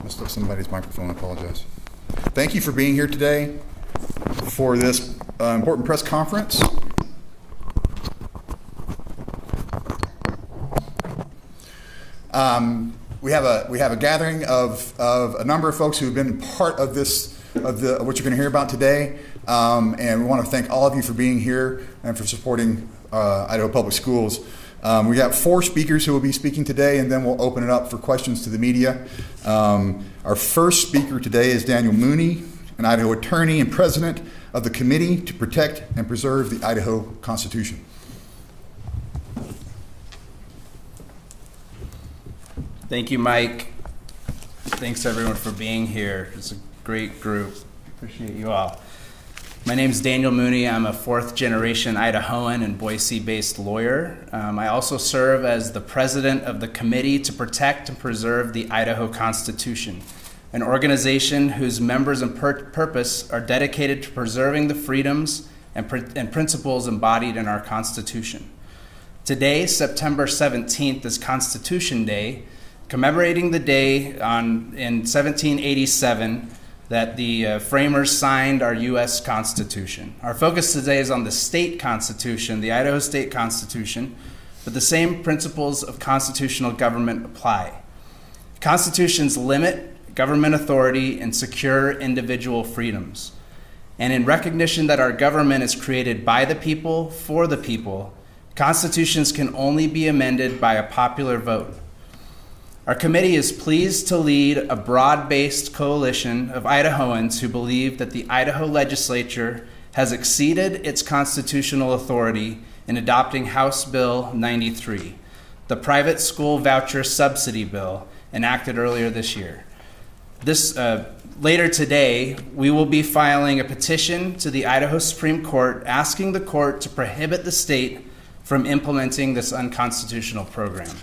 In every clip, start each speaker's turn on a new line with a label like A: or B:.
A: messed up somebody's microphone. I apologize. Thank you for being here today for this important press conference. We have a gathering of a number of folks who have been part of this, what you're going to hear about today, and we want to thank all of you for being here and for supporting Idaho Public Schools. We got 4 speakers who will be speaking today, and then we'll open it up for questions to the media. Our first speaker today is Daniel Mooney, an Idaho attorney and president of the Committee to Protect and Preserve the Idaho Constitution.
B: Thank you, Mike. Thanks, everyone, for being here. It's a great group. Appreciate you all. My name is Daniel Mooney. I'm a 4th-generation Idahoan and Boise-based lawyer. I also serve as the president of the Committee to Protect and Preserve the Idaho Constitution, an organization whose members and purpose are dedicated to preserving the freedoms and principles embodied in our Constitution. Today, September 17th, is Constitution Day, commemorating the day in 1787 that the framers signed our U.S. Constitution. Our focus today is on the state constitution, the Idaho State Constitution, but the same principles of constitutional government apply. Constitutions limit government authority and secure individual freedoms. And in recognition that our government is created by the people, for the people, constitutions can only be amended by a popular vote. Our committee is pleased to lead a broad-based coalition of Idahoans who believe that the Idaho legislature has exceeded its constitutional authority in adopting House Bill 93, the private school voucher subsidy bill enacted earlier this year. Later today, we will be filing a petition to the Idaho Supreme Court asking the court to prohibit the state from implementing this unconstitutional program.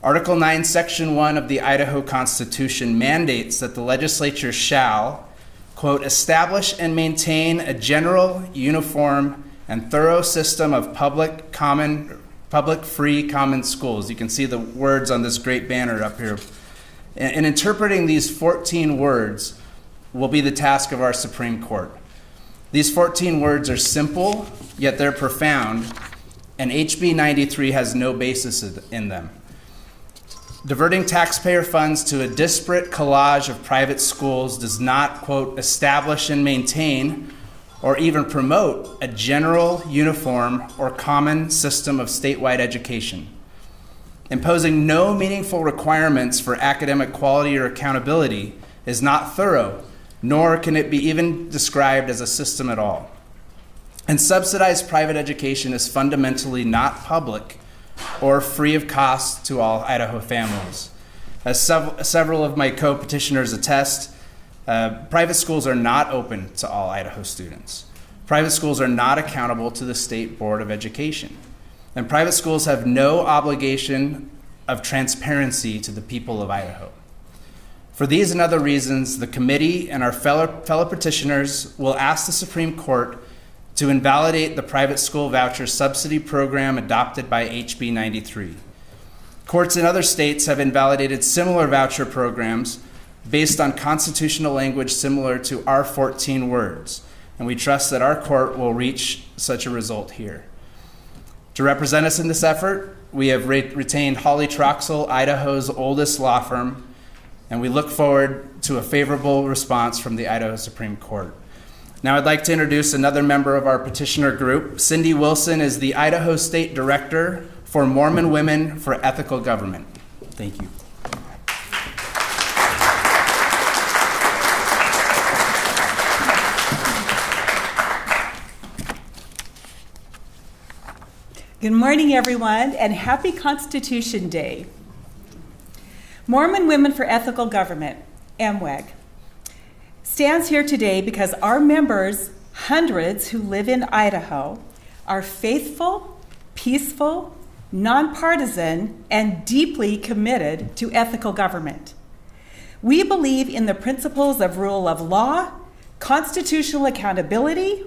B: Article 9, Section 1 of the Idaho Constitution mandates that the legislature shall, quote, establish and maintain a general, uniform, and thorough system of public free common schools. You can see the words on this great banner up here. And interpreting these 14 words will be the task of our Supreme Court. These 14 words are simple, yet they're profound, and HB 93 has no basis in them. Diverting taxpayer funds to a disparate collage of private schools does not, quote, establish and maintain or even promote a general, uniform, or common system of statewide education. Imposing no meaningful requirements for academic quality or accountability is not thorough, nor can it be even described as a system at all. And subsidized private education is fundamentally not public or free of cost to all Idaho families. As several of my co-petitioners attest, private schools are not open to all Idaho students. Private schools are not accountable to the State Board of Education. And private schools have no obligation of transparency to the people of Idaho. For these and other reasons, the committee and our fellow petitioners will ask the Supreme Court to invalidate the private school voucher subsidy program adopted by HB 93. Courts in other states have invalidated similar voucher programs based on constitutional language similar to our 14 words, and we trust that our court will reach such a result here. To represent us in this effort, we have retained Hawley Troxell, Idaho's oldest law firm, and we look forward to a favorable response from the Idaho Supreme Court. Now I'd like to introduce another member of our petitioner group. Cindy Wilson is the Idaho State Director for Mormon Women for Ethical Government. Thank you.
C: Good morning, everyone, and happy Constitution Day. Mormon Women for Ethical Government, MWEG, stands here today because our members, hundreds who live in Idaho, are faithful, peaceful, nonpartisan, and deeply committed to ethical government. We believe in the principles of rule of law, constitutional accountability,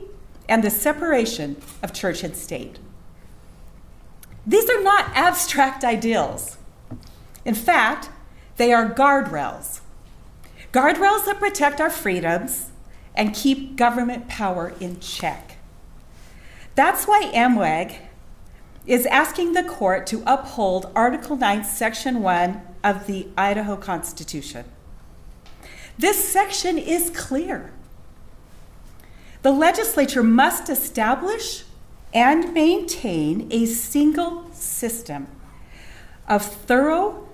C: and the separation of church and state. These are not abstract ideals. In fact, they are guardrails guardrails that protect our freedoms and keep government power in check. That's why AMWEG is asking the court to uphold Article 9, Section 1 of the Idaho Constitution. This section is clear. The legislature must establish and maintain a single system of thorough,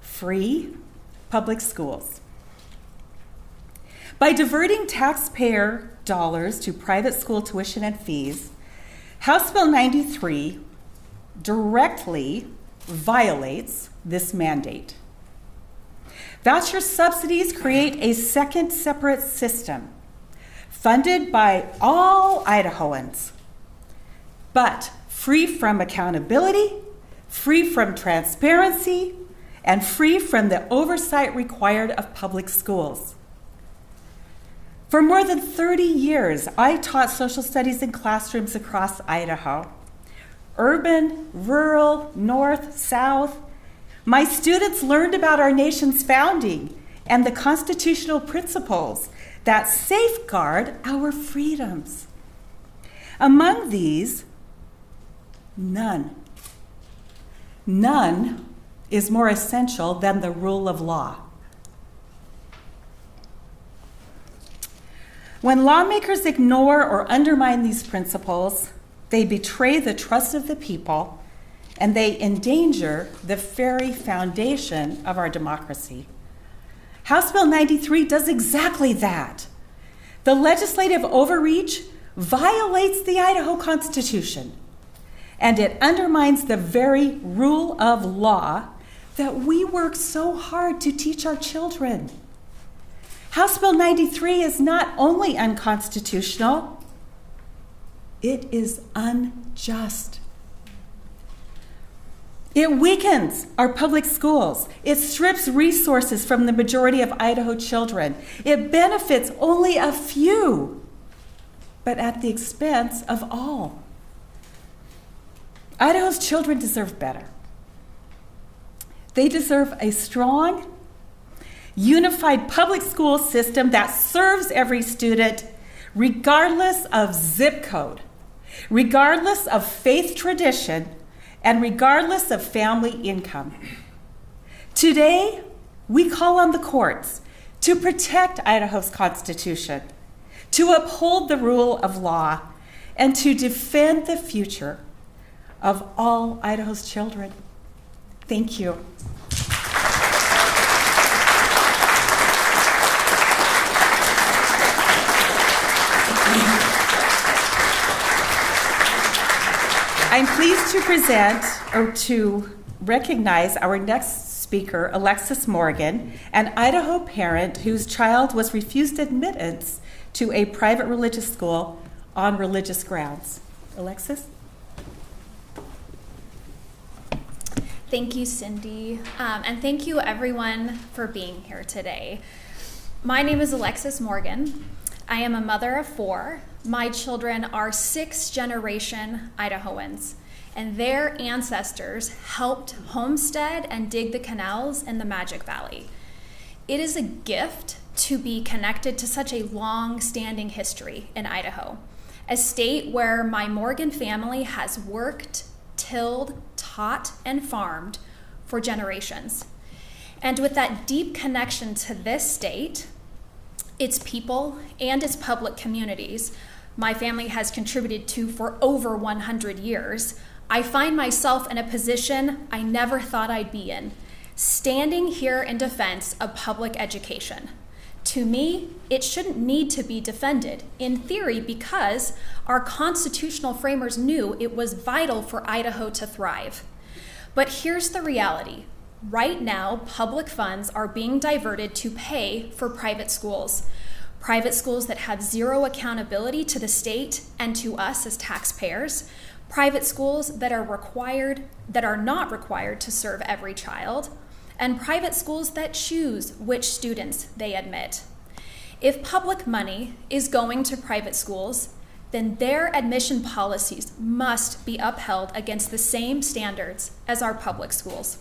C: free public schools. By diverting taxpayer dollars to private school tuition and fees, House Bill 93 directly violates this mandate. Voucher subsidies create a second separate system funded by all Idahoans, but free from accountability, free from transparency, and free from the oversight required of public schools. For more than 30 years, I taught social studies in classrooms across Idaho. Urban, rural, north, south. My students learned about our nation's founding and the constitutional principles that safeguard our freedoms. Among these, none is more essential than the rule of law. When lawmakers ignore or undermine these principles, they betray the trust of the people and they endanger the very foundation of our democracy. House Bill 93 does exactly that. The legislative overreach violates the Idaho Constitution, and it undermines the very rule of law that we work so hard to teach our children. House Bill 93 is not only unconstitutional, it is unjust. It weakens our public schools. It strips resources from the majority of Idaho children. It benefits only a few, but at the expense of all. Idaho's children deserve better. They deserve a strong, unified public school system that serves every student, regardless of zip code, regardless of faith tradition, and regardless of family income. Today, we call on the courts to protect Idaho's Constitution, to uphold the rule of law, and to defend the future of all Idaho's children. Thank you. I'm pleased to present or to recognize our next speaker, Alexis Morgan, an Idaho parent whose child was refused admittance to a private religious school on religious grounds. Alexis?
D: Thank you, Cindy, and thank you everyone for being here today. My name is Alexis Morgan. I am a mother of 4. My children are 6th-generation Idahoans, and their ancestors helped homestead and dig the canals in the Magic Valley. It is a gift to be connected to such a long-standing history in Idaho, a state where my Morgan family has worked, tilled, taught, and farmed for generations. And with that deep connection to this state, its people, and its public communities, my family has contributed to for over 100 years, I find myself in a position I never thought I'd be in, standing here in defense of public education. To me, it shouldn't need to be defended, in theory, because our constitutional framers knew it was vital for Idaho to thrive. But here's the reality. Right now, public funds are being diverted to pay for private schools that have zero accountability to the state and to us as taxpayers, private schools that are not required to serve every child, and private schools that choose which students they admit. If public money is going to private schools, then their admission policies must be upheld against the same standards as our public schools.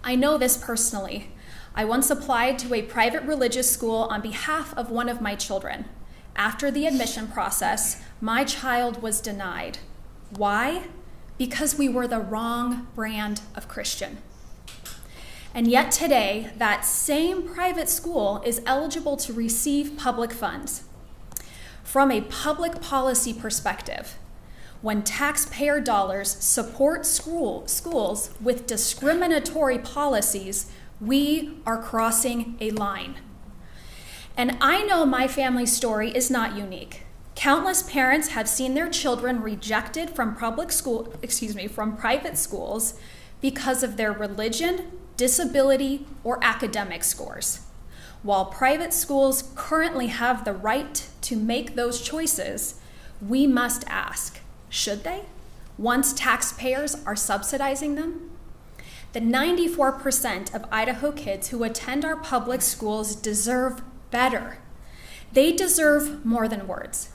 D: I know this personally. I once applied to a private religious school on behalf of one of my children. After the admission process, my child was denied. Why? Because we were the wrong brand of Christian. And yet today, that same private school is eligible to receive public funds. From a public policy perspective, when taxpayer dollars support schools with discriminatory policies, we are crossing a line. And I know my family's story is not unique. Countless parents have seen their children rejected from private schools because of their religion, disability, or academic scores. While private schools currently have the right to make those choices, we must ask, should they, once taxpayers are subsidizing them? The 94% of Idaho kids who attend our public schools deserve better. They deserve more than words.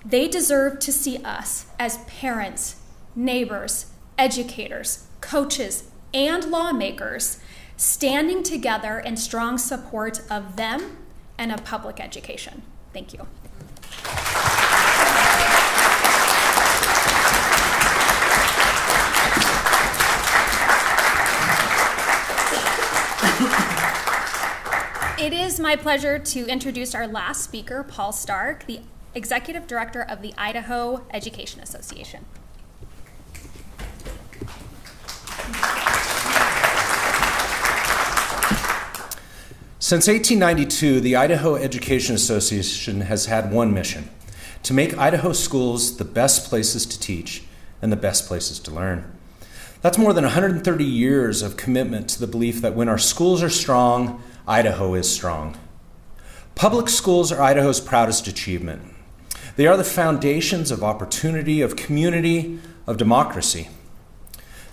D: They deserve to see us as parents, neighbors, educators, coaches, and lawmakers standing together in strong support of them and of public education. Thank you. It is my pleasure to introduce our last speaker, Paul Stark, the Executive Director of the Idaho Education Association.
E: Since 1892, the Idaho Education Association has had one mission: to make Idaho schools the best places to teach and the best places to learn. That's more than 130 years of commitment to the belief that when our schools are strong, Idaho is strong. Public schools are Idaho's proudest achievement. They are the foundations of opportunity, of community, of democracy.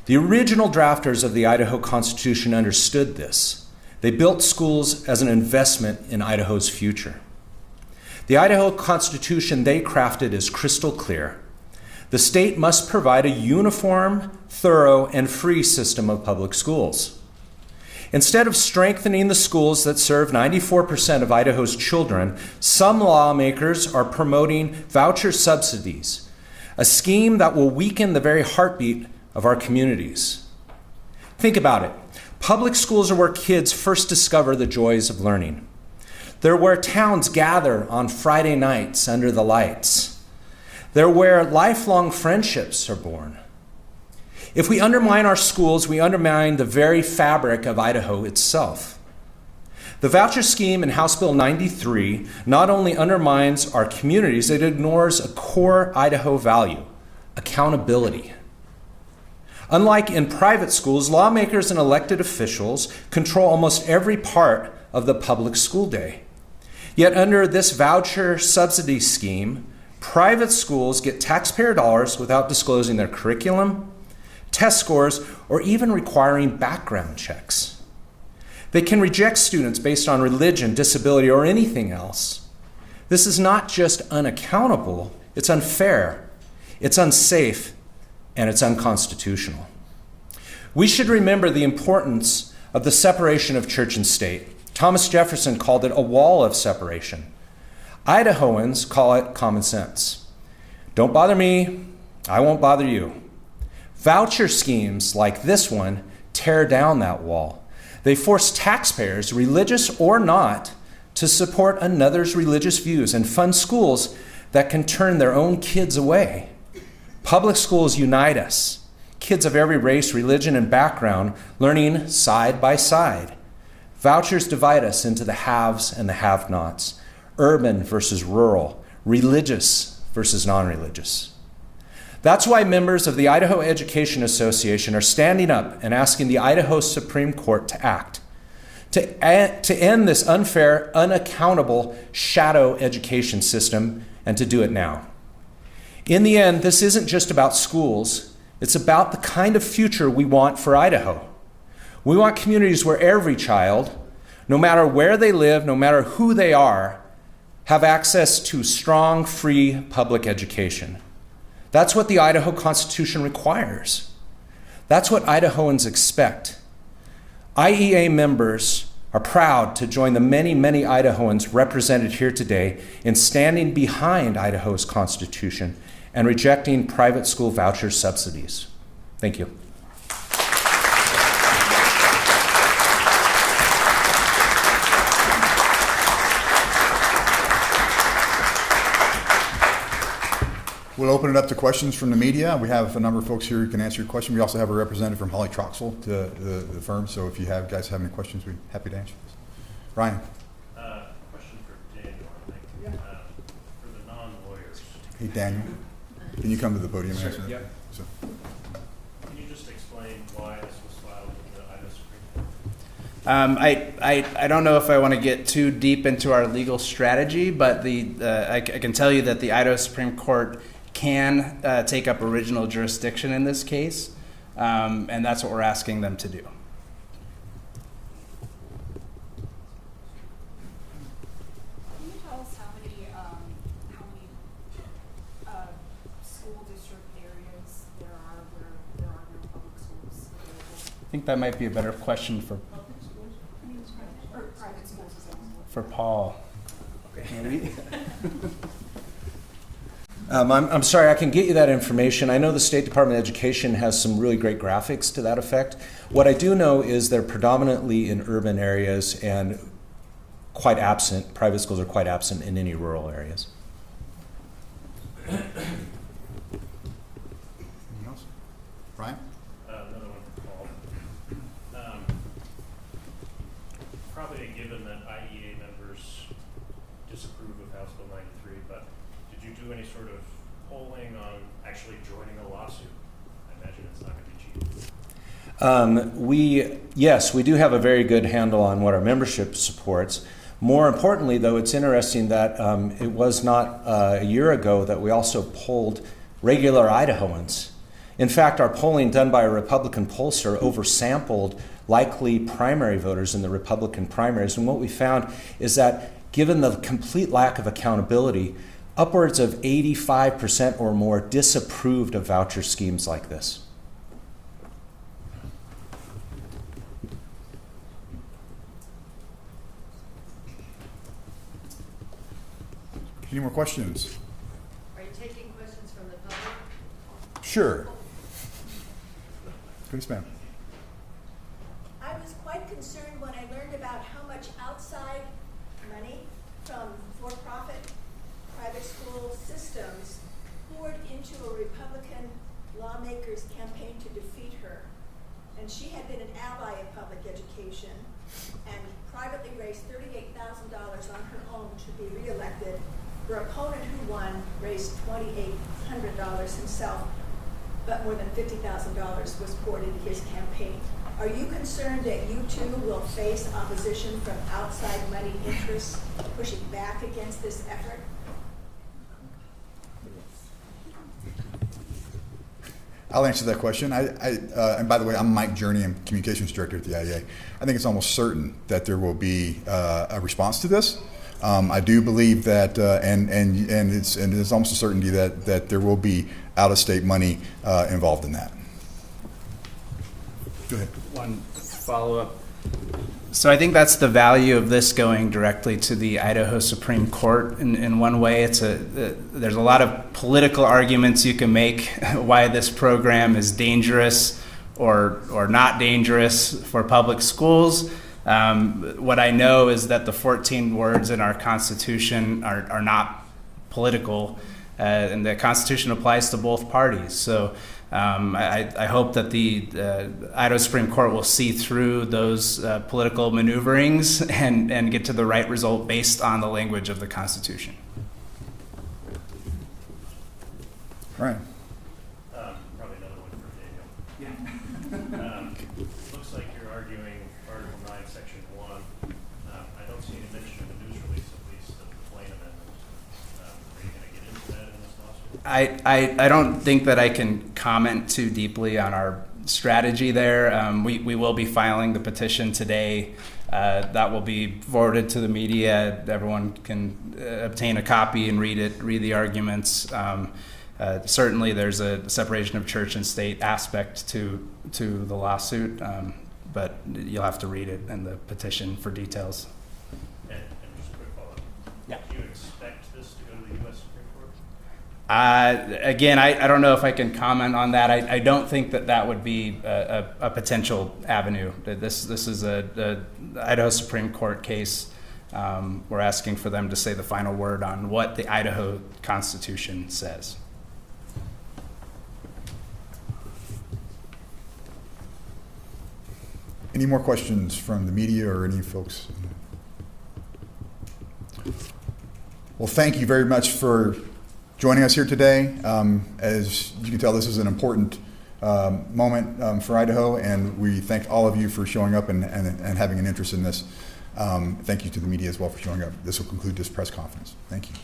E: The original drafters of the Idaho Constitution understood this. They built schools as an investment in Idaho's future. The Idaho Constitution they crafted is crystal clear. The state must provide a uniform, thorough, and free system of public schools. Instead of strengthening the schools that serve 94% of Idaho's children, some lawmakers are promoting voucher subsidies, a scheme that will weaken the very heartbeat of our communities. Think about it. Public schools are where kids first discover the joys of learning. They're where towns gather on Friday nights under the lights. They're where lifelong friendships are born. If we undermine our schools, we undermine the very fabric of Idaho itself. The voucher scheme in House Bill 93 not only undermines our communities, it ignores a core Idaho value: accountability. Unlike in private schools, lawmakers and elected officials control almost every part of the public school day. Yet under this voucher subsidy scheme, private schools get taxpayer dollars without disclosing their curriculum, test scores, or even requiring background checks. They can reject students based on religion, disability, or anything else. This is not just unaccountable, it's unfair, it's unsafe, and it's unconstitutional. We should remember the importance of the separation of church and state. Thomas Jefferson called it a wall of separation. Idahoans call it common sense. Don't bother me, I won't bother you. Voucher schemes like this one tear down that wall. They force taxpayers, religious or not, to support another's religious views and fund schools that can turn their own kids away. Public schools unite us, kids of every race, religion, and background learning side by side. Vouchers divide us into the haves and the have-nots, urban versus rural, religious versus non-religious. That's why members of the Idaho Education Association are standing up and asking the Idaho Supreme Court to act, to end this unfair, unaccountable shadow education system, and to do it now. In the end, this isn't just about schools, it's about the kind of future we want for Idaho. We want communities where every child, no matter where they live, no matter who they are, have access to strong, free public education. That's what the Idaho Constitution requires. That's what Idahoans expect. IEA members are proud to join the many, many Idahoans represented here today in standing behind Idaho's Constitution and rejecting private school voucher subsidies. Thank you.
A: We'll open it up to questions from the media. We have a number of folks here who can answer your question. We also have a representative from Holly Troxel, the firm. So if you guys have any questions, we're happy to answer this. Ryan.
F: Question for Daniel, I think. For the non-lawyers.
A: Hey, Daniel. Can you come to the podium?
E: Sure,
A: and answer?
E: yep.
A: So,
F: Can you just explain why this was filed with the Idaho Supreme Court?
B: I don't know if I want to get too deep into our legal strategy, but I can tell you that the Idaho Supreme Court can take up original jurisdiction in this case, and that's what we're asking them to do.
G: Can you tell us how many school district areas there are where there are no public schools available?
B: I think that might be a better question for
G: Or private schools as well?
B: for Paul.
E: I'm sorry, I can get you that information. I know the State Department of Education has some really great graphics to that effect. What I do know is they're predominantly in urban areas and quite absent. Private schools are quite absent in any rural areas.
A: anything else? Ryan?
F: Another one for Paul. Probably a given that IEA members disapprove of House Bill 93, but did you do any sort of polling on actually joining a lawsuit? I imagine it's not going to be cheap.
E: Yes, we do have a very good handle on what our membership supports. More importantly, though, it's interesting that it was not a year ago that we also polled regular Idahoans. In fact, our polling done by a Republican pollster oversampled likely primary voters in the Republican primaries. And what we found is that given the complete lack of accountability, upwards of 85% or more disapproved of voucher schemes like this.
A: Any more questions?
H: Are you taking questions from the public?
A: Sure. Please, ma'am.
I: I was quite concerned when I learned about how much outside money from for-profit private school systems poured into a Republican lawmaker's campaign to defeat her. And she had been an ally of public education and privately raised $38,000 on her own to be reelected. Her opponent who won raised $2,800 himself, but more than $50,000 was poured into his campaign. Are you concerned that you too will face opposition from outside money interests pushing back against this effort?
A: I'll answer that question. And by the way, I'm Mike Journey. I'm Communications Director at the IEA. I think it's almost certain that there will be a response to this. I do believe that, and it's almost a certainty that there will be out-of-state money involved in that. Go ahead.
B: One follow-up. So I think that's the value of this going directly to the Idaho Supreme Court. In one way, there's a lot of political arguments you can make why this program is dangerous or not dangerous for public schools. What I know is that the 14 words in our Constitution are not political, and the Constitution applies to both parties. So I hope that the Idaho Supreme Court will see through those political maneuverings and get to the right result based on the language of the Constitution.
A: Right.
F: Probably another one for Daniel. Looks like you're arguing Article 9, Section 1. I don't see any mention in the news release, at least, of the Plain Amendment. Are you going to get into that in this lawsuit?
B: I don't think that I can comment too deeply on our strategy there. We will be filing the petition today. That will be forwarded to the media. Everyone can obtain a copy and read the arguments. Certainly there's a separation of church and state aspect to the lawsuit. but you'll have to read it in the petition for details.
F: And just a quick follow-up.
B: Yeah.
F: Do you expect this to go to the U.S. Supreme Court?
B: Again, I don't know if I can comment on that. I don't think that would be a potential avenue. This is a Idaho Supreme Court case. We're asking for them to say the final word on what the Idaho Constitution says.
A: Any more questions from the media or any folks? Well, thank you very much for joining us here today. As you can tell, this is an important moment for Idaho, and we thank all of you for showing up and having an interest in this. Thank you to the media as well for showing up. This will conclude this press conference. Thank you.